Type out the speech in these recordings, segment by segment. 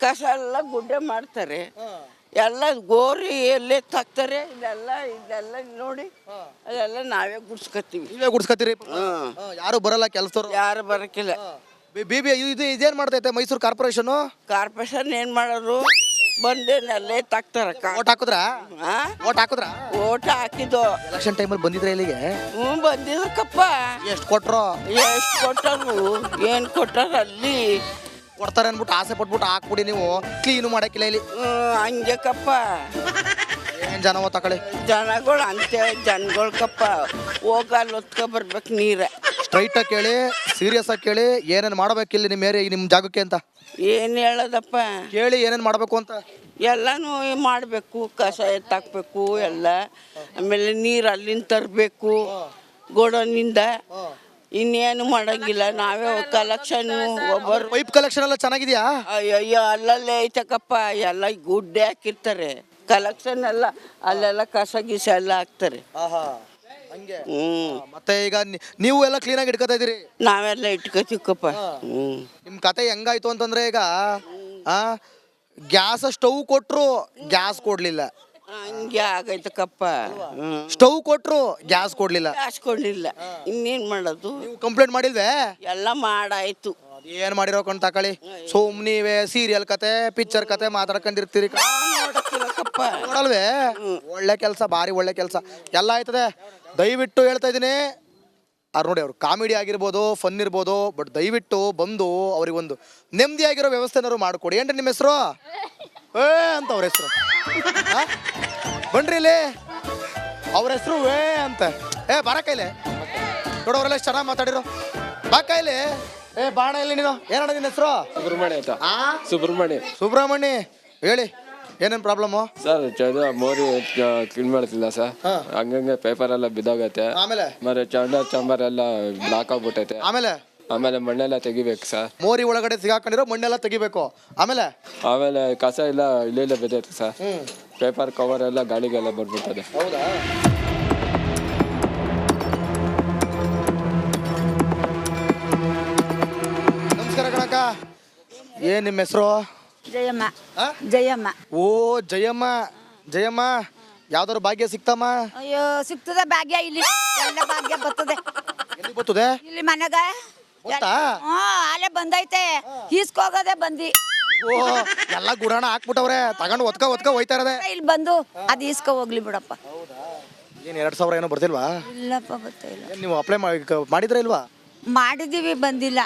ಕಸ ಎಲ್ಲ ಗುಡ್ಡೆ ಮಾಡ್ತಾರೆ, ಎಲ್ಲ ಗೋರಿ ಎಲ್ಲೇ ತಾಕ್ತಾರೆ. ಇದೆಲ್ಲ ನೋಡಿ ಅದೆಲ್ಲ ನಾವೇ ಗುಡ್ಸ್ಕೊತೀವಿ. ನೀವೇ ಗುಡ್ಸ್ಕತ್ತೀರಿ? ಯಾರು ಬರಲ್ಲ ಕೆಲಸದವ್ರು? ಯಾರು ಬರಕ್ಕಿಲ್ಲ. ಬಿಬಿ ಇದೇನ್ ಮಾಡ್ತೈತೆ ಮೈಸೂರು ಕಾರ್ಪೊರೇಷನ್? ಕಾರ್ಪೊರೇಷನ್ ಏನ್ ಮಾಡೋರು, ಬಂದೇನಲ್ಲೇ ತಾಕ್ತಾರ. ಓಟ್ ಹಾಕುದ್ರಾ? ಓಟ್ ಹಾಕುದ್ರಾ? ಓಟ್ ಹಾಕಿದ್ದು ಎಲೆಕ್ಷನ್ ಟೈಮಲ್ಲಿ ಬಂದಿದ್ರೆ ಇಲ್ಲಿಗೆ? ಬಂದಿದ್ದಕ್ಕಪ್ಪ. ಎಷ್ಟು ಕೊಟ್ರು? ಎಷ್ಟು ಕೊಟ್ಟರು, ಏನ್ ಕೊಟ್ಟಾರ ಅಲ್ಲಿ ಕೊಡ್ತಾರೆ ಅನ್ಬಿಟ್ಟು ಆಸೆ ಪಟ್ಬಿಟ್ಟು ಹಾಕ್ಬಿಡಿ, ನೀವು ಕ್ಲೀನು ಮಾಡಕ್ಕಿಲ್ಲ ಇಲ್ಲಿ. ಹಂಗೆಕಪ್ಪ. ಏನ್ ಜನ ತಗೊಳ್ಳಿ, ಜನಗಳು ಅಂತೆ ಜನಗಳ್ಕಪ್ಪ. ಹೋಗಲ್ಲಿ ಹೊತ್ಕೊ ಬರ್ಬೇಕು ನೀರ. ಸ್ಟ್ರೈಟ್ ಆಗಿ ಕೇಳಿ, ಸೀರಿಯಸ್ ಆಗಿ ಕೇಳಿ, ಏನೇನ್ ಮಾಡ್ಬೇಕಿಲ್ಲ ನಿಮ್ಮ ಏರಿಯಾ, ನಿಮ್ ಜಾಗಕ್ಕೆ ಅಂತ ಏನ್ ಹೇಳೋದಪ್ಪ? ಕೇಳಿ ಏನೇನ್ ಮಾಡ್ಬೇಕು ಅಂತ. ಎಲ್ಲಾನು ಮಾಡಬೇಕು, ಕಸ ಎತ್ತಾಕ್ಬೇಕು ಎಲ್ಲ. ಆಮೇಲೆ ನೀರು ಅಲ್ಲಿಂದ ತರಬೇಕು ಗೋಡನಿಂದ. ಇನ್ನೇನು ಮಾಡಂಗಿಲ್ಲ, ನಾವೇ ಕಲೆಕ್ಷನ್. ಒಬ್ಬರು ಪೈಪ್ ಕಲೆಕ್ಷನ್ ಎಲ್ಲ ಚೆನ್ನಾಗಿದ್ಯಾ? ಅಯ್ಯಯ್ಯೋ, ಅಲ್ಲಲ್ಲೇ ಐತಕ್ಕಪ್ಪ. ಎಲ್ಲ ಗುಡ್ಡೆ ಹಾಕಿರ್ತಾರೆ, ಕಲೆಕ್ಷನ್ ಎಲ್ಲ ಅಲ್ಲೆಲ್ಲ ಕಸ ಗೀಸ ಎಲ್ಲ ಹಾಕ್ತಾರೆ. ಮತ್ತೆ ಈಗ ನೀವು ಎಲ್ಲ ಕ್ಲೀನ್ ಆಗಿ ಇಟ್ಕೋತಾ ಇದೀರಿ? ನಾವೆಲ್ಲ ಇಟ್ಕೋತೀವಕ್ಕಪ್ಪ. ನಿಮ್ ಕತೆ ಹೆಂಗಾಯ್ತು ಅಂತಂದ್ರೆ, ಈಗ ಗ್ಯಾಸ್ ಸ್ಟವ್ ಕೊಟ್ರು, ಗ್ಯಾಸ್ ಕೊಡ್ಲಿಲ್ಲ. ಹಂಗೆ ಆಗೈತಕ್ಕಪ್ಪ. ಸ್ಟವ್ ಕೊಟ್ರು, ಗ್ಯಾಸ್ ಕೊಡ್ಲಿಲ್ಲ. ಹಾಸ್ಕೊಂಡಿಲ್ಲ, ಇನ್ನೇನ್ ಮಾಡೋದು? ನೀವು ಕಂಪ್ಲೇಂಟ್ ಮಾಡಿಲ್ವೇ? ಎಲ್ಲ ಮಾಡಾಯ್ತು. ಏನ್ ಮಾಡಿರೋ ಕೊಂಡು ತಕೊಳ್ಳಿ. ನೀವೇ ಸೀರಿಯಲ್ ಕತೆ, ಪಿಕ್ಚರ್ ಕತೆ ಮಾತಾಡ್ಕೊಂಡಿರ್ತೀರಿ, ನೋಡಲ್ವೇ? ಒಳ್ಳೆ ಕೆಲಸ, ಭಾರಿ ಒಳ್ಳೆ ಕೆಲಸ ಎಲ್ಲ ಆಯ್ತದೆ. ದಯವಿಟ್ಟು ಹೇಳ್ತಾ ಇದೀನಿ, ನೋಡಿ, ಅವ್ರು ಕಾಮಿಡಿ ಆಗಿರ್ಬೋದು, ಫನ್ ಇರ್ಬೋದು, ಬಟ್ ದಯವಿಟ್ಟು ಬಂದು ಅವ್ರಿಗೊಂದು ನೆಮ್ಮದಿಯಾಗಿರೋ ವ್ಯವಸ್ಥೆನಾರು ಮಾಡಿಕೊಡಿ. ಏನ್ರಿ ನಿಮ್ಮ ಹೆಸರು? ಅಂತ ಅವ್ರ ಹೆಸರು ಬನ್ರಿ ಇಲ್ಲಿ, ಅವ್ರ ಹೆಸರು ಅಂತ. ಬಾರ ಕೈಲೆ ನೋಡೋರೆಲ್ಲ ಎಷ್ಟು ಚೆನ್ನಾಗಿ ಮಾತಾಡಿರೋ. ಬಾ ಕೈಲಿ. ಬಾಣ ಇಲ್ಲಿ ನೀನು. ಏನಣ್ಣ ನಿನ್ನ ಹೆಸರು? ಸುಬ್ರಹ್ಮಣ್ಯ ಆಯ್ತಾ? ಸುಬ್ರಹ್ಮಣ್ಯ, ಹೇಳಿ ಏನೇನು ಪ್ರಾಬ್ಲಮ್ಮು? ಸರ್ ಮೋರಿ ಕ್ಲೀನ್ ಮಾಡ್ತಿಲ್ಲ ಸರ್, ಹಂಗಂಗೆ ಪೇಪರ್ ಎಲ್ಲ ಬಿದ್ದೋಗೈತೆ. ಆಮೇಲೆ ಚಂಬರ್ ಎಲ್ಲ ಬ್ಲಾಕ್ ಆಗ್ಬಿಟ್ಟೈತೆ. ಆಮೇಲೆ ಮಣ್ಣೆಲ್ಲ ತೆಗಿಬೇಕು ಸರ್. ಮೋರಿ ಒಳಗಡೆ ಸಿಗಾಕೊಂಡಿರೋ ಮಣ್ಣೆಲ್ಲ ತೆಗಿಬೇಕು. ಆಮೇಲೆ ಕಸ ಎಲ್ಲ ಇಲ್ಲೇ ಬಿದ್ದೈತೆ ಸರ್. ಪೇಪರ್ ಕವರ್ ಎಲ್ಲ ಗಾಳಿಗೆಲ್ಲ ಬಂದ್ಬಿಟ್ಟದೆ. ಹೌದಾ? ನಮಸ್ಕಾರ ಕಣಕ್ಕ, ಏನ್ ನಿಮ್ಮ ಹೆಸರು? ಜಯಮ್ಮ. ಜಯಮ್ಮ. ಓ ಜಯಮ್ಮ. ಜಯಮ್ಮ, ಯಾವ್ದಾದ್ರು ಭಾಗ್ಯ ಸಿಕ್ತಮ್ಮ? ಅಯ್ಯೋ, ಸಿಗ್ತದೆ ಭಾಗ್ಯ. ಇಲ್ಲಿ ಎಲ್ಲ ಭಾಗ್ಯ ಬರ್ತದೆ. ಎಲ್ಲಿ ಬರ್ತದೆ? ಇಲ್ಲಿ ಮನೆಗ ಗೊತ್ತಾ? ಅಲ್ಲೇ ಬಂದೈತೆ, ಈಸ್ಕೋಗದೆ ಬಂದಿ. ಓ, ಎಲ್ಲ ಗುಡಾಣ ಹಾಕ್ಬಿಟ್ಟವ್ರೆ, ತಗೊಂಡು ಒತ್ಕ ಹೋಯ್ತಾ ಇರೋದೆ. ಇಲ್ಲಿ ಬಂದು ಅದು ಈಸ್ಕೊ ಹೋಗ್ಲಿ ಬಿಡಪ್ಪ. ಏನ್ 2000 ಏನೋ ಬರ್ತಿಲ್ವಾ? ಇಲ್ಲಪ್ಪ, ಗೊತ್ತಿಲ್ಲ. ನೀವು ಅಪ್ಲೈ ಮಾಡಿದ್ರೆ ಇಲ್ವಾ? ಮಾಡಿದೀವಿ, ಬಂದಿಲ್ಲ.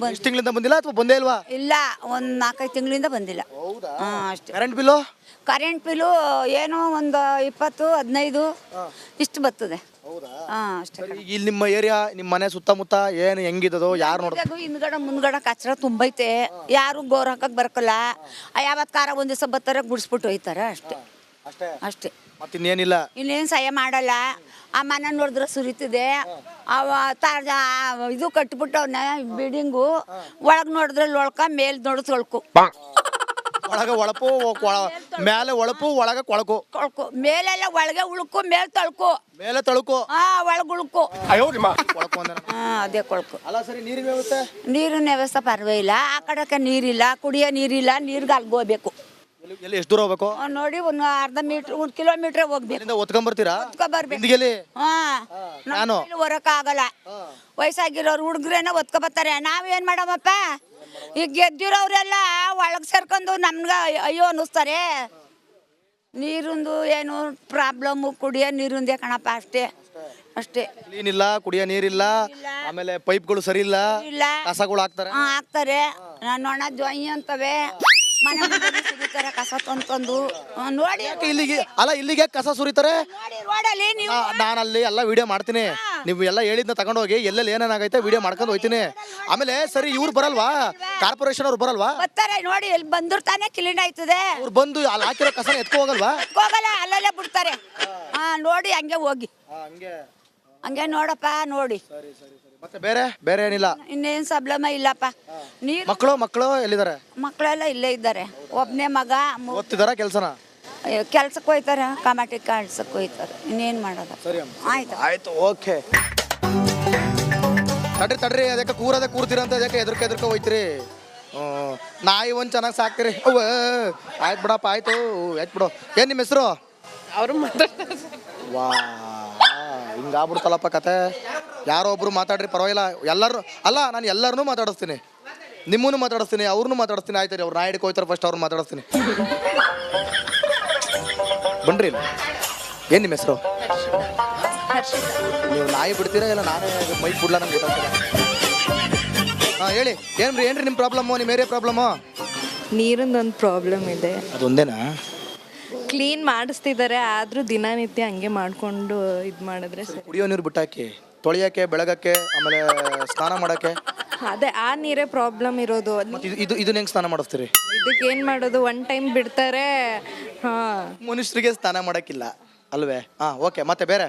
ಎಷ್ಟು ತಿಂಗಳಿಂದ ಬಂದಿಲ್ಲ ಅಥವಾ ಬಂದೇ ಇಲ್ವಾ? ಇಲ್ಲ, ಒಂದ್ 4-5 ತಿಂಗಳಿಂದ ಬಂದಿಲ್ಲ. ಅಷ್ಟೇ. Current bill? ಕರೆಂಟ್ ಬಿಲ್ಲು ಏನೋ ಒಂದು 20-15 ಇಷ್ಟು ಬರ್ತದೆ. ಅಷ್ಟೇ. ಇಲ್ಲಿ ನಿಮ್ಮ ಏರಿಯಾ, ನಿಮ್ಮ ಮನೆ ಸುತ್ತಮುತ್ತ ಏನು ಹೆಂಗಿದೋ, ಯಾರು ನೋಡ್ಬೇಕು? ಹಿಂದ್ಗಡೆ ಮುಂದ್ಗಡೆ ಕಚ್ರ ತುಂಬೈತೆ, ಯಾರು ಗೋರ್ ಹಾಕಕ್ ಬರಕಲ್ಲ. ಯಾವತ್ ಕಾರ ಒಂದ್ ದಿವಸ ಬರ್ತಾರೆ, ಗುಡಿಸ್ಬಿಟ್ಟು ಹೋಯ್ತಾರ. ಅಷ್ಟೇ. ಮತ್ತಿನ್ನೇನಿಲ್ಲ, ಇನ್ನೇನು ಸಹಾಯ ಮಾಡಲ್ಲ. ಆ ಮನೆ ನೋಡಿದ್ರೆ ಸುರಿತಿದೆ. ಇದು ಕಟ್ಬಿಟ್ಟವನ್ನ ಬಿಲ್ಡಿಂಗು. ಒಳಗ್ ನೋಡಿದ್ರೆ ಲೊಳ್ಕ, ಮೇಲ್ ನೋಡಿದ್ರೆ ತೊಳ್ಕು. ಒಳಗ ಒಳಪು, ಮೇಲೆ ಒಳಪು, ಒಳಗ ಕೊಳಕು. ಮೇಲೆಲ್ಲ ಒಳಗೆ ಉಳ್ಕು, ಮೇಲ್ ತೊಳ್ಕು. ಮೇಲೆ ತಳುಕು, ಒಳಗ್ ಉಳ್ಕು. ಅದೇ ಕೊಳ್ಕು. ಅಲ್ಲ ಸರಿ, ನೀರಿನ ವ್ಯವಸ್ಥೆ? ನೀರಿನ ವ್ಯವಸ್ಥೆ ಪರವಾಗಿಲ್ಲ. ಆ ಕಡೆಗೆ ನೀರಿಲ್ಲ, ಕುಡಿಯೋ ನೀರಿಲ್ಲ. ನೀರ್ಗೆ ಅಲ್ಗೋಗ್ಬೇಕು. ಎಲ್ಲಿ ಎಷ್ಟು ದೂರ ಹೋಗ್ಬೇಕು? ನೋಡಿ, ಒಂದು ಅರ್ಧ ಮೀಟರ್, 1 ಕಿಲೋಮೀಟರ್ ಹೋಗ್ಬೇಕು. ಒತ್ಕೊಂಡ್ಬರ್ತೀರಾ? ನಾನು ಹೊರಕ ಆಗಲ್ಲ. ವಯಸ್ಸಾಗಿರೋರು ಹುಡುಗ್ರೇನ ಒತ್ಕೊಬರ್ತಾರೆ. ನಾವೇನ್ ಮಾಡಮಪ್ಪ? ಈಗ ಗೆದ್ದಿರೋರೆಲ್ಲ ಒಳಗ್ ಸೇರ್ಕೊಂಡು ನಮ್ಗ ಅಯ್ಯೋ ಅನ್ನಿಸ್ತಾರೆ. ನೀರಿಂದು ಏನು ಪ್ರಾಬ್ಲಮ್, ಕುಡಿಯೋ ನೀರಿಂದೇ ಕಣಪ್ಪ. ಅಷ್ಟೇ. ಕ್ಲೀನ್ ಇಲ್ಲ, ಕುಡಿಯೋ ನೀರಿಲ್ಲ, ಆಮೇಲೆ ಪೈಪ್ಗಳು ಸರಿ ಇಲ್ಲ, ಕಸಗಳು ಹಾಕ್ತಾರೆ. ನೊಣ ಜೊಯ್ ಅಂತವೆ. ಮನೆ ಸುರಿತಾರೆ ಕಸ ತಂದು. ನೋಡಿ, ಇಲ್ಲಿಗೆ ಕಸ ಸುರಿತಾರೆ. ರೋಡಲ್ಲಿ ನಾನು ಅಲ್ಲಿ ಎಲ್ಲ ವಿಡಿಯೋ ಮಾಡ್ತೀನಿ. ನೀವು ಎಲ್ಲ ಹೇಳಿದ್ನ ತಗೊಂಡೋಗಿ ಎಲ್ಲೆಲ್ಲಿ ಏನೇನಾಗೈತೆ ವಿಡಿಯೋ ಮಾಡ್ಕೊಂಡು ಹೋಯ್ತೀನಿ. ಆಮೇಲೆ ಸರಿ, ಇವ್ರು ಬರಲ್ವಾ? ಕಾರ್ಪೊರೇಷನ್ ಅವ್ರು ಬರಲ್ವಾ? ಬರ್ತಾರೆ. ನೋಡಿ, ಇಲ್ಲಿ ಬಂದಿರ್ತಾನೆ ಕ್ಲೀನ್ ಆಯ್ತದೆ. ಅವ್ರು ಬಂದು ಅಲ್ಲಿ ಹಾಕಿರೋ ಕಸ ಎತ್ಕೊ ಹೋಗಲ್ವಾ? ಹೋಗಲ್ಲ, ಅಲ್ಲಲ್ಲೇ ಬಿಡ್ತಾರೆ. ನೋಡಿ, ಹಂಗೆ ಹೋಗಿ ಹಂಗೆ ನೋಡಪ್ಪ. ನೋಡಿ, ಮತ್ತೆ ಬೇರೆ ಏನಿಲ್ಲ? ಇನ್ನೇನ್ ಪ್ರಾಬ್ಲಮ್ ಇಲ್ಲಪ್ಪ. ಮಕ್ಕಳು ಎಲ್ಲಿದ್ದಾರೆ? ಮಕ್ಕಳೆಲ್ಲ ಇಲ್ಲೇ ಇದ್ದಾರೆ. ಒಬ್ನೇ ಮಗ. ಓದ್ತಿದಾರ ಕೆಲಸನ? ಕೆಲ್ಸಕ್ಕೆ ಹೋಯ್ತಾರ, ಕಮಾಟಿ ಕೆಲ್ಸಕ್ಕೆ ಹೋಯ್ತಾರೆ. ಇನ್ನೇನ್ ಮಾಡೋದು? ಆಯ್ತು. ಓಕೆ, ತಡ್ರಿ, ಅದಕ್ಕೆ ಕೂರದೆ ಕೂರ್ತೀರಂತ ಅದಕ್ಕೆ ಎದ್ರಕ ಹೋಯ್ತಿರಿ. ನಾಯಿ ಒಂದು ಚೆನ್ನಾಗಿ ಸಾಕ್ತೀರಿ ಅವ್ವ ಆಯ್ತು ಬಿಡಪ್ಪ ಆಯ್ತು ಆಯ್ತು ಬಿಡು. ಏನು ನಿಮ್ಮ ಹೆಸರು? ಅವರು ಮಾತಾಡ್ತಾರೆ. ವಾ ಹಿಂಗಾಗ್ಬಿಡ್ತಲ್ಲಪ್ಪ ಕತೆ. ಯಾರೋ ಒಬ್ರು ಮಾತಾಡ್ರಿ ಪರವಾಗಿಲ್ಲ. ಎಲ್ಲರೂ ಅಲ್ಲ, ನಾನು ಎಲ್ಲರನ್ನೂ ಮಾತಾಡಿಸ್ತೀನಿ, ನಿಮ್ಮನ್ನು ಮಾತಾಡಿಸ್ತೀನಿ, ಅವ್ರನ್ನೂ ಮಾತಾಡಿಸ್ತೀನಿ. ಆಯ್ತು ರೀ, ಅವ್ರು ನಾಯಿ ಹಿಡ್ಕೊ ಹೋಯ್ತಾರೆ ಫಸ್ಟ್ ಅವ್ರನ್ನ ಮಾತಾಡಿಸ್ತೀನಿ. ಬನ್ರಿ. ಏನು ನಿಮ್ಮ ಹೆಸರು? ನೀವು ನಾಯಿ ಬಿಡ್ತೀರಾ ಇಲ್ಲ ನಾನೇ ಮೈಕ್ ಬಿಡ್ಲ ನಂಗೆ ಗೊತ್ತಾಗ್ತದೆ. ಹಾಂ ಹೇಳಿ, ಏನ್ರಿ ನಿಮ್ಮ ಪ್ರಾಬ್ಲಮ್ಮು, ನಿಮ್ಮ ಏರಿಯಾ ಪ್ರಾಬ್ಲಮ್ಮು? ನೀರಿಂದೊಂದು ಪ್ರಾಬ್ಲಮ್ ಇದೆ. ಅದೊಂದೇನಾ? ಕ್ಲೀನ್ ಮಾಡಿಸ್ತಿದ್ದಾರೆ, ಆದರೂ ದಿನನಿತ್ಯ ಹಂಗೆ ಮಾಡಿಕೊಂಡು ಇದು ಮಾಡಿದ್ರೆ ಸರಿ. ಕುಡಿಯೋ ನೀರು ಬಿಟ್ಟಾಕಿ, ತೊಳೆಯೋಕ್ಕೆ, ಬೆಳಗಕ್ಕೆ, ಆಮೇಲೆ ಸ್ನಾನ ಮಾಡೋಕ್ಕೆ. ಅದೇ ಆ ನೀರೇ ಪ್ರಾಬ್ಲಮ್ ಇರೋದು. ಮತ್ತು ಇದನ್ನ ಹೆಂಗೆ ಸ್ನಾನ ಮಾಡಿಸ್ತೀರಿ? ಇದಕ್ಕೆ ಏನು ಮಾಡೋದು, ಒನ್ ಟೈಮ್ ಬಿಡ್ತಾರೆ. ಹಾಂ ಮನುಷ್ಯರಿಗೆ ಸ್ನಾನ ಮಾಡೋಕ್ಕಿಲ್ಲ ಅಲ್ವೇ? ಹಾಂ ಓಕೆ, ಮತ್ತೆ ಬೇರೆ?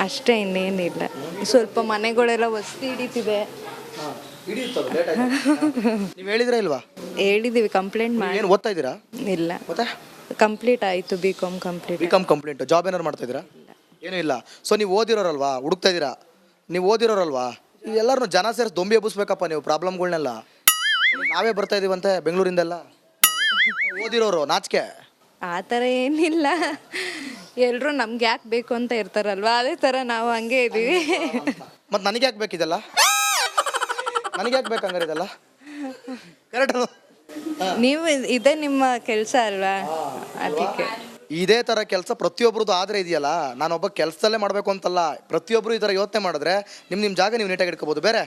ಅಷ್ಟೇ, ಇನ್ನೇನಿಲ್ಲ. ಸ್ವಲ್ಪ ಮನೆಗಳೆಲ್ಲ ವಸ್ತಿ ಹಿಡಿತಿದೆ. ನೀವು ಹೇಳಿದ್ರೆ ಇಲ್ವಾ? ಹೇಳಿದ್ದೀವಿ, ಕಂಪ್ಲೇಂಟ್ ಮಾಡಿ. ಏನು ಓದ್ತಾ ಇದ್ದೀರಾ? ಇಲ್ಲ, ಮತ್ತೆ ಕಂಪ್ಲೀಟ್ ಆಯಿತು, ಬಿ.ಕಾಮ್ ಕಂಪ್ಲೀಟ್. ಬಿ.ಕಾಮ್ ಕಂಪ್ಲೀಟ್. ಜಾಬ್ ಏನಾರು ಮಾಡ್ತಾ ಇದ್ದೀರಾ? ಏನೂ ಇಲ್ಲ. ಸೊ ನೀವು ಓದಿರೋರಲ್ವಾ, ಹುಡುಕ್ತಾ ಇದ್ದೀರಾ? ನೀವು ಓದಿರೋರಲ್ವಾ? ಎಲ್ಲರೂ ಜನ ಸೇರಿಸಿ ದೊಂಬಿ ಎಬ್ಬಿಸ್ಬೇಕಪ್ಪ ನೀವು ಪ್ರಾಬ್ಲಮ್ಗಳ್ನೆಲ್ಲ. ನಾವೇ ಬರ್ತಾ ಇದೀವಂತೆ ಬೆಂಗಳೂರಿಂದೆಲ್ಲ, ಓದಿರೋರು ನಾಚಿಕೆ. ಆ ಥರ ಏನಿಲ್ಲ, ಎಲ್ಲರೂ ನಮ್ಗೆ ಯಾಕೆ ಬೇಕು ಅಂತ ಇರ್ತಾರಲ್ವಾ, ಅದೇ ಥರ ನಾವು ಹಂಗೆ ಇದ್ದೀವಿ. ಮತ್ತು ನನಗೆ ಯಾಕೆ ಬೇಕಿದೆಲ್ಲ? ನನಗೆ ಯಾಕೆ ಬೇಕಂಗಾರೆ ಇದೆಲ್ಲ? ಕರೆಕ್ಟ್. ನೀವು ಇದೇ ನಿಮ್ಮ ಕೆಲಸ ಅಲ್ವಾ, ಅದಕ್ಕೆ. ಇದೇ ಥರ ಕೆಲಸ ಪ್ರತಿಯೊಬ್ರದ್ದು ಆದರೆ ಇದೆಯಲ್ಲ, ನಾನೊಬ್ಬ ಕೆಲಸದಲ್ಲೇ ಮಾಡಬೇಕು ಅಂತಲ್ಲ, ಪ್ರತಿಯೊಬ್ಬರು ಈ ಥರ ಯೋಚನೆ ಮಾಡಿದ್ರೆ ನಿಮ್ಮ ಜಾಗ ನೀವು ನೀಟಾಗಿ ಇಟ್ಕೋಬೋದು. ಬೇರೆ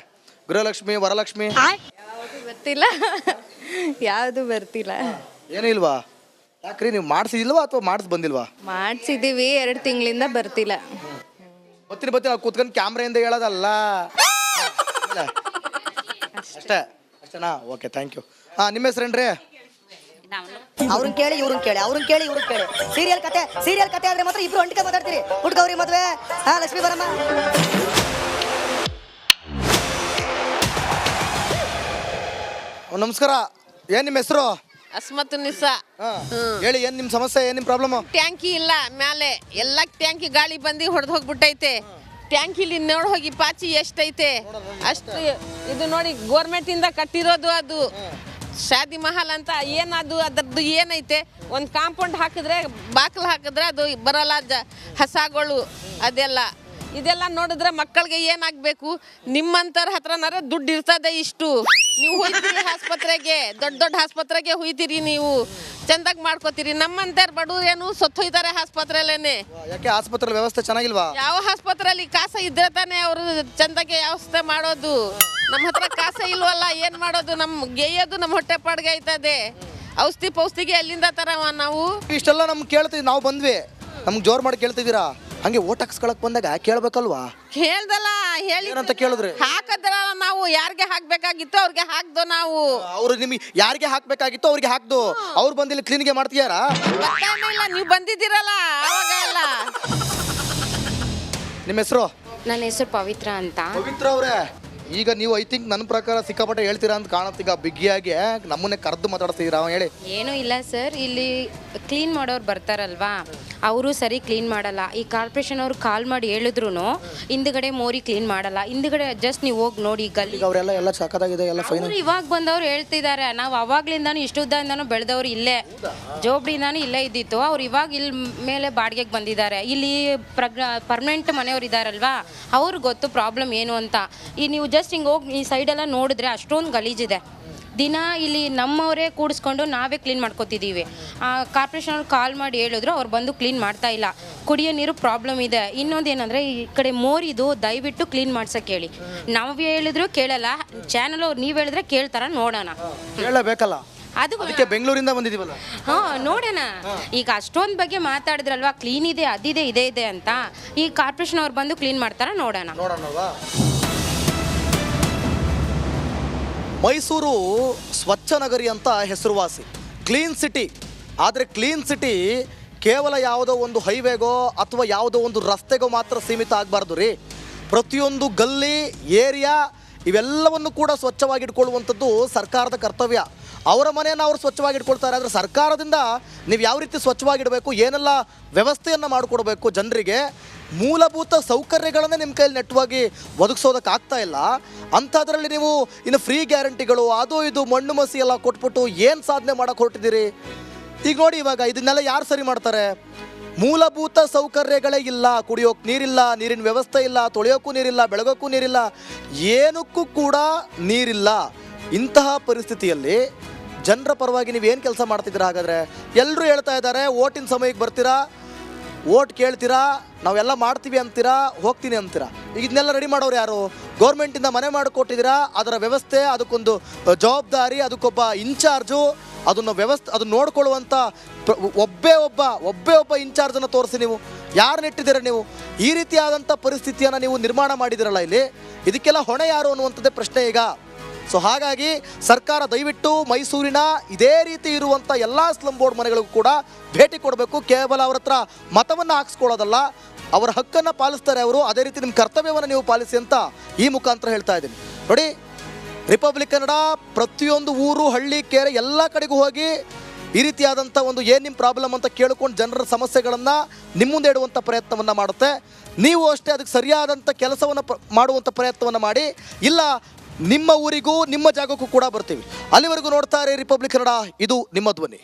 ಗೃಹಲಕ್ಷ್ಮಿ, ವರಲಕ್ಷ್ಮಿ ಯಾವುದು ಬರ್ತಿಲ್ಲ, ಯಾವುದು ಬರ್ತಿಲ್ಲ. ಏನೂ ಇಲ್ವಾ? ಯಾಕ್ರಿ, ನೀವು ಮಾಡಿಸಿದಿಲ್ವಾ ಅಥವಾ ಮಾಡಿಸ್ ಬಂದಿಲ್ವಾ? ಮಾಡಿಸಿದ್ದೀವಿ, 2 ತಿಂಗಳಿಂದ ಬರ್ತಿಲ್ಲ. ಬರ್ತೀನಿ ನಾವು ಕೂತ್ಕೊಂಡು ಕ್ಯಾಮ್ರೆಯಿಂದ ಹೇಳೋದಲ್ಲ. ಅಷ್ಟೇ ಅಷ್ಟೇನಾ? Okay, thank you. ಹಾಂ, ನಿಮ್ಮ ಹೆಸರೇನ್ರಿ? ಅವ್ರನ್ನ ಕೇಳಿ ಇವ್ರನ್ನ ಕೇಳಿ, ಅವ್ರನ್ನ ಕೇಳಿ ಇವ್ರನ್ನ ಕೇಳಿ. ಸೀರಿಯಲ್ ಕತೆ ಆದ್ರೆ ಮಾತ್ರ ಇಬ್ರು ಒಂಟಿಗೆ ಮಾತಾಡ್ತೀರಿ. ಹುಡ್ಗವ್ರಿ ಮದ್ವೆ. ಹಾ, ಲಕ್ಷ್ಮೀ ಬರಮ್ಮ. ನಮಸ್ಕಾರ. ಏನು ನಿಮ್ಮ ಹೆಸರು? ಅಸ್ಮತ್ ನಿಸಾ. ಹೇಳಿ, ಏನು ನಿಮ್ಮ ಸಮಸ್ಯೆ, ಏನು ನಿಮ್ಮ ಪ್ರಾಬ್ಲಮ್? ಟ್ಯಾಂಕಿ ಇಲ್ಲ ಮೇಲೆ, ಎಲ್ಲ ಟ್ಯಾಂಕಿ ಗಾಳಿ ಬಂದು ಹೊಡೆದು ಹೋಗ್ಬಿಟ್ಟೈತೆ. ಟ್ಯಾಂಕಿಲಿ ನೋಡಿ ಹೋಗಿ ಪಾಚಿ ಎಷ್ಟೈತೆ ಅಷ್ಟು. ಇದು ನೋಡಿ ಗೋರ್ಮೆಂಟ್ ಇಂದ ಕಟ್ಟಿರೋದು, ಅದು ಶಾದಿ ಮಹಲ್ ಅಂತ. ಏನದು ಅದರದ್ದು ಏನೈತೆ, ಒಂದು ಕಾಂಪೌಂಡ್ ಹಾಕಿದ್ರೆ, ಬಾಕ್ಲು ಹಾಕಿದ್ರೆ ಅದು ಬರಲ್ಲ, ಹಸಗಳು ಅದೆಲ್ಲ. ಇದೆಲ್ಲ ನೋಡಿದ್ರೆ ಮಕ್ಕಳಿಗೆ ಏನಾಗಬೇಕು? ನಿಮ್ಮಂತರ ಹತ್ರನಾರ ದುಡ್ಡು ಇರ್ತದೆ ಇಷ್ಟು. ನೀವು ಹೋಯ್ತೀರಿ ಆಸ್ಪತ್ರೆಗೆ, ದೊಡ್ಡ ಆಸ್ಪತ್ರೆಗೆ ಹೋಯ್ತೀರಿ, ನೀವು ಚಂದಾಗಿ ಮಾಡ್ಕೋತೀರಿ. ನಮ್ಮಂತರ ಬಡವ್ರು ಏನು ಸತ್ತೋಯ್ತಾರೆ ಆಸ್ಪತ್ರೆಯಲ್ಲೇನೆ. ಯಾಕೆ ಆಸ್ಪತ್ರೆ ವ್ಯವಸ್ಥೆ ಚೆನ್ನಾಗಿಲ್ವಾ? ಯಾವ ಆಸ್ಪತ್ರೆಯಲ್ಲಿ ಕಾಸ ಇದ್ರೆ ತಾನೇ ಅವರು ಚಂದಾಗೆ ವ್ಯವಸ್ಥೆ ಮಾಡೋದು. ನಮ್ಮ ಹತ್ರ ಕಾಸ ಇಲ್ವಲ್ಲ, ಏನ್ ಮಾಡೋದು? ನಮ್ ಗೆಯ್ಯೋದು ನಮ್ಮ ಹೊಟ್ಟೆ ಪಾಡ್ಗೆ ಆಯ್ತದೆ. ಔಷಧಿ ಪೌಷ್ಟಿಗೆ ಎಲ್ಲಿಂದ ತರವ ನಾವು? ಇಷ್ಟೆಲ್ಲ ನಮ್ಗೆ ಕೇಳ್ತೀವಿ, ನಾವು ಬಂದ್ವಿ, ನಮ್ಗೆ ಜೋರ್ ಮಾಡಿ ಕೇಳ್ತಿದ್ದೀರಾ? ಹಂಗೆ ಓಟ್ ಹಾಕ್ಸ್ಕೊಳಕ್ ಬಂದಾಗ ಕೇಳ್ಬೇಕಲ್ವಾ? ಹೇಳ್ದಲ್ಲ, ಹೇಳಿ ಏನಂತ ಕೇಳಿದ್ರಿ? ಹಾಕದ್ರ ನಾವು ಯಾರಿಗೆ ಹಾಕ್ಬೇಕಾಗಿತ್ತು ಅವ್ರಿಗೆ ಹಾಕ್ದೋ ನಾವು. ಅವ್ರು ನಿಮಗೆ ಯಾರಿಗೆ ಹಾಕ್ಬೇಕಾಗಿತ್ತು ಅವ್ರಿಗೆ ಹಾಕ್ದು. ಅವ್ರು ಬಂದಿಲ್ಲ ಕ್ಲೀನ್ಗೆ ಮಾಡ್ತೀಯಾರಾ? ಗೊತ್ತಾಗ್ಲೇ ಇಲ್ಲ, ನೀವು ಬಂದಿದ್ದೀರಲ್ಲ ಅವಾಗ ಎಲ್ಲ. ನಿಮ್ಮ ಹೆಸರು? ನನ್ನ ಹೆಸರು ಪವಿತ್ರ ಅಂತ. ಪವಿತ್ರ ಅವರೇ, ಈಗ ನೀವು ಐ ಥಿಂಕ್ ನನ್ನ ಪ್ರಕಾರ ಸಿಕ್ಕಾಪಟ್ಟೆ ಹೇಳ್ತೀರಾ ಅಂತ ಕಾಣುತ್ತೆ. ಈಗ ಬಿಗ್ಗಿಯಾಗಿ ನಮ್ಮನ್ನೇ ಕರೆದು ಮಾತಾಡ್ತಿದ್ದೀರಾ, ಹೇಳಿ. ಏನೂ ಇಲ್ಲ ಸರ್, ಇಲ್ಲಿ ಕ್ಲೀನ್ ಮಾಡೋರು ಬರ್ತಾರಲ್ವಾ, ಅವರು ಸರಿ ಕ್ಲೀನ್ ಮಾಡಲ್ಲ. ಈ ಕಾರ್ಪೊರೇಷನ್ ಅವ್ರು ಕಾಲ್ ಮಾಡಿ ಹೇಳಿದ್ರು ಹಿಂದ್ಗಡೆ ಮೋರಿ ಕ್ಲೀನ್ ಮಾಡಲ್ಲ. ಹಿಂದ್ಗಡೆ ಜಸ್ಟ್ ನೀವು ಹೋಗಿ ನೋಡಿ ಗಲ್ಲಿ. ಅವರೆಲ್ಲ ಎಲ್ಲ ಸಖತ್ತಾಗಿದೆ, ಎಲ್ಲ ಫೈನ್. ಇವಾಗ ಬಂದವ್ರು ಹೇಳ್ತಿದ್ದಾರೆ, ನಾವು ಅವಾಗ್ಲಿಂದಾನು ಇಷ್ಟುದ್ದಾನು ಬೆಳೆದವ್ರು ಇಲ್ಲೇ, ಜೋಬಡಿಂದಾನು ಇಲ್ಲೇ ಇದ್ದಿತ್ತು. ಅವ್ರು ಇವಾಗ ಇಲ್ಲಿ ಮೇಲೆ ಬಾಡಿಗೆಗೆ ಬಂದಿದ್ದಾರೆ. ಇಲ್ಲಿ ಪರ್ಮನೆಂಟ್ ಮನೆಯವ್ರು ಇದ್ದಾರಲ್ವಾ, ಅವ್ರಿಗೆ ಗೊತ್ತು ಪ್ರಾಬ್ಲಮ್ ಏನು ಅಂತ. ಈ ನೀವು ಜಸ್ಟ್ ಹಿಂಗೆ ಹೋಗಿ ಈ ಸೈಡೆಲ್ಲ ನೋಡಿದ್ರೆ ಅಷ್ಟೊಂದು ಗಲೀಜಿದೆ. ದಿನ ಇಲ್ಲಿ ನಮ್ಮವರೇ ಕೂಡಿಸ್ಕೊಂಡು ನಾವೇ ಕ್ಲೀನ್ ಮಾಡ್ಕೊತಿದ್ದೀವಿ. ಕಾರ್ಪೊರೇಷನ್ ಅವ್ರು ಕಾಲ್ ಮಾಡಿ ಹೇಳಿದ್ರು, ಅವ್ರು ಬಂದು ಕ್ಲೀನ್ ಮಾಡ್ತಾ ಇಲ್ಲ. ಕುಡಿಯೋ ನೀರು ಪ್ರಾಬ್ಲಮ್ ಇದೆ. ಇನ್ನೊಂದು ಏನಂದರೆ, ಈ ಕಡೆ ಮೋರಿದು ದಯವಿಟ್ಟು ಕ್ಲೀನ್ ಮಾಡ್ಸಕ್ಕೆ ಹೇಳಿ. ನಾವು ಹೇಳಿದ್ರು ಕೇಳಲ್ಲ, ಚಾನಲ್ ಅವ್ರು ನೀವು ಹೇಳಿದ್ರೆ ಕೇಳ್ತಾರ, ನೋಡೋಣ. ಹೇಳಬೇಕಲ್ಲ, ಅದು ಅದಕ್ಕೆ ಬೆಂಗಳೂರಿಂದ ಬಂದಿದ್ದೀವಲ್ಲ. ಹಾಂ, ನೋಡೋಣ. ಈಗ ಅಷ್ಟೊಂದು ಬಗ್ಗೆ ಮಾತಾಡಿದ್ರಲ್ವಾ, ಕ್ಲೀನ್ ಇದೆ, ಅದಿದೆ, ಇದೇ ಇದೆ ಅಂತ. ಈ ಕಾರ್ಪೊರೇಷನ್ ಅವ್ರು ಬಂದು ಕ್ಲೀನ್ ಮಾಡ್ತಾರ, ನೋಡೋಣ. ಮೈಸೂರು ಸ್ವಚ್ಛ ನಗರಿ ಅಂತ ಹೆಸರುವಾಸಿ, ಕ್ಲೀನ್ ಸಿಟಿ. ಆದರೆ ಕ್ಲೀನ್ ಸಿಟಿ ಕೇವಲ ಯಾವುದೋ ಒಂದು ಹೈವೇಗೋ ಅಥವಾ ಯಾವುದೋ ಒಂದು ರಸ್ತೆಗೋ ಮಾತ್ರ ಸೀಮಿತ ಆಗಬಾರ್ದು ರೀ. ಪ್ರತಿಯೊಂದು ಗಲ್ಲಿ, ಏರಿಯಾ ಇವೆಲ್ಲವನ್ನು ಕೂಡ ಸ್ವಚ್ಛವಾಗಿಟ್ಕೊಳ್ಳುವಂಥದ್ದು ಸರ್ಕಾರದ ಕರ್ತವ್ಯ. ಅವರ ಮನೆಯನ್ನು ಅವರು ಸ್ವಚ್ಛವಾಗಿ ಇಟ್ಕೊಳ್ತಾರೆ. ಆದರೆ ಸರ್ಕಾರದಿಂದ ನೀವು ಯಾವ ರೀತಿ ಸ್ವಚ್ಛವಾಗಿಡಬೇಕು, ಏನೆಲ್ಲ ವ್ಯವಸ್ಥೆಯನ್ನು ಮಾಡಿಕೊಡ್ಬೇಕು ಜನರಿಗೆ, ಮೂಲಭೂತ ಸೌಕರ್ಯಗಳನ್ನೇ ನಿಮ್ಮ ಕೈಯಲ್ಲಿ ನೆಟ್ಟವಾಗಿ ಒದಗಿಸೋದಕ್ಕಾಗ್ತಾ ಇಲ್ಲ. ಅಂಥದ್ರಲ್ಲಿ ನೀವು ಇನ್ನು ಫ್ರೀ ಗ್ಯಾರಂಟಿಗಳು ಅದು ಇದು ಮಣ್ಣು ಮಸಿ ಎಲ್ಲ ಕೊಟ್ಬಿಟ್ಟು ಏನು ಸಾಧನೆ ಮಾಡೋಕೆ ಹೊರಟಿದ್ದೀರಿ? ಈಗ ನೋಡಿ, ಇವಾಗ ಇದನ್ನೆಲ್ಲ ಯಾರು ಸರಿ ಮಾಡ್ತಾರೆ? ಮೂಲಭೂತ ಸೌಕರ್ಯಗಳೇ ಇಲ್ಲ, ಕುಡಿಯೋಕೆ ನೀರಿಲ್ಲ, ನೀರಿನ ವ್ಯವಸ್ಥೆ ಇಲ್ಲ, ತೊಳೆಯೋಕ್ಕೂ ನೀರಿಲ್ಲ, ಬೆಳಗೋಕ್ಕೂ ನೀರಿಲ್ಲ, ಏನಕ್ಕೂ ಕೂಡ ನೀರಿಲ್ಲ. ಇಂತಹ ಪರಿಸ್ಥಿತಿಯಲ್ಲಿ ಜನರ ಪರವಾಗಿ ನೀವೇನು ಕೆಲಸ ಮಾಡ್ತಿದ್ದೀರಾ? ಹಾಗಾದರೆ ಎಲ್ಲರೂ ಹೇಳ್ತಾ ಇದ್ದಾರೆ, ಓಟಿನ ಸಮಯಕ್ಕೆ ಬರ್ತೀರಾ, ಓಟ್ ಕೇಳ್ತೀರಾ, ನಾವೆಲ್ಲ ಮಾಡ್ತೀವಿ ಅಂತೀರಾ, ಹೋಗ್ತೀನಿ ಅಂತೀರಾ. ಈಗ ಇದನ್ನೆಲ್ಲ ರೆಡಿ ಮಾಡೋರು ಯಾರು? ಗೌರ್ಮೆಂಟಿಂದ ಮನೆ ಮಾಡಿಕೊಟ್ಟಿದ್ದೀರಾ, ಅದರ ವ್ಯವಸ್ಥೆ, ಅದಕ್ಕೊಂದು ಜವಾಬ್ದಾರಿ, ಅದಕ್ಕೊಬ್ಬ ಇನ್ಚಾರ್ಜು, ಅದನ್ನು ಅದನ್ನು ನೋಡ್ಕೊಳ್ಳುವಂಥ ಒಬ್ಬೇ ಒಬ್ಬ ಇನ್ಚಾರ್ಜನ್ನು ತೋರಿಸಿ ನೀವು ಯಾರು ನೆಟ್ಟಿದ್ದೀರ ನೀವು? ಈ ರೀತಿಯಾದಂಥ ಪರಿಸ್ಥಿತಿಯನ್ನು ನೀವು ನಿರ್ಮಾಣ ಮಾಡಿದಿರಲ್ಲ ಇಲ್ಲಿ, ಇದಕ್ಕೆಲ್ಲ ಹೊಣೆ ಯಾರು ಅನ್ನುವಂಥದ್ದೇ ಪ್ರಶ್ನೆ ಈಗ. ಸೊ ಹಾಗಾಗಿ ಸರ್ಕಾರ ದಯವಿಟ್ಟು ಮೈಸೂರಿನ ಇದೇ ರೀತಿ ಇರುವಂಥ ಎಲ್ಲ ಸ್ಲಮ್ ಬೋರ್ಡ್ ಮನೆಗಳಿಗೂ ಕೂಡ ಭೇಟಿ ಕೊಡಬೇಕು. ಕೇವಲ ಅವ್ರ ಹತ್ರ ಮತವನ್ನು ಹಾಕ್ಸ್ಕೊಳ್ಳೋದಲ್ಲ, ಅವರ ಹಕ್ಕನ್ನು ಪಾಲಿಸ್ತಾರೆ ಅವರು, ಅದೇ ರೀತಿ ನಿಮ್ಮ ಕರ್ತವ್ಯವನ್ನು ನೀವು ಪಾಲಿಸಿ ಅಂತ ಈ ಮುಖಾಂತರ ಹೇಳ್ತಾ ಇದ್ದೀನಿ. ನೋಡಿ, ರಿಪಬ್ಲಿಕ್ ಕನ್ನಡ ಪ್ರತಿಯೊಂದು ಊರು, ಹಳ್ಳಿ, ಕೆರೆ ಎಲ್ಲ ಕಡೆಗೂ ಹೋಗಿ ಈ ರೀತಿಯಾದಂಥ ಒಂದು ಏನು ನಿಮ್ಮ ಪ್ರಾಬ್ಲಮ್ ಅಂತ ಕೇಳಿಕೊಂಡು ಜನರ ಸಮಸ್ಯೆಗಳನ್ನು ನಿಮ್ಮ ಮುಂದೆ ಇಡುವಂಥ ಪ್ರಯತ್ನವನ್ನು ಮಾಡುತ್ತೆ. ನೀವು ಅಷ್ಟೇ ಅದಕ್ಕೆ ಸರಿಯಾದಂಥ ಕೆಲಸವನ್ನು ಮಾಡುವಂಥ ಪ್ರಯತ್ನವನ್ನು ಮಾಡಿ, ಇಲ್ಲ ನಿಮ್ಮ ಊರಿಗೂ ನಿಮ್ಮ ಜಾಗಕ್ಕೂ ಕೂಡ ಬರ್ತೀವಿ. ಅಲ್ಲಿವರೆಗೂ ನೋಡ್ತಾ ಇರಿ ರಿಪಬ್ಲಿಕ್ ಕನ್ನಡ, ಇದು ನಿಮ್ಮ ಧ್ವನಿ.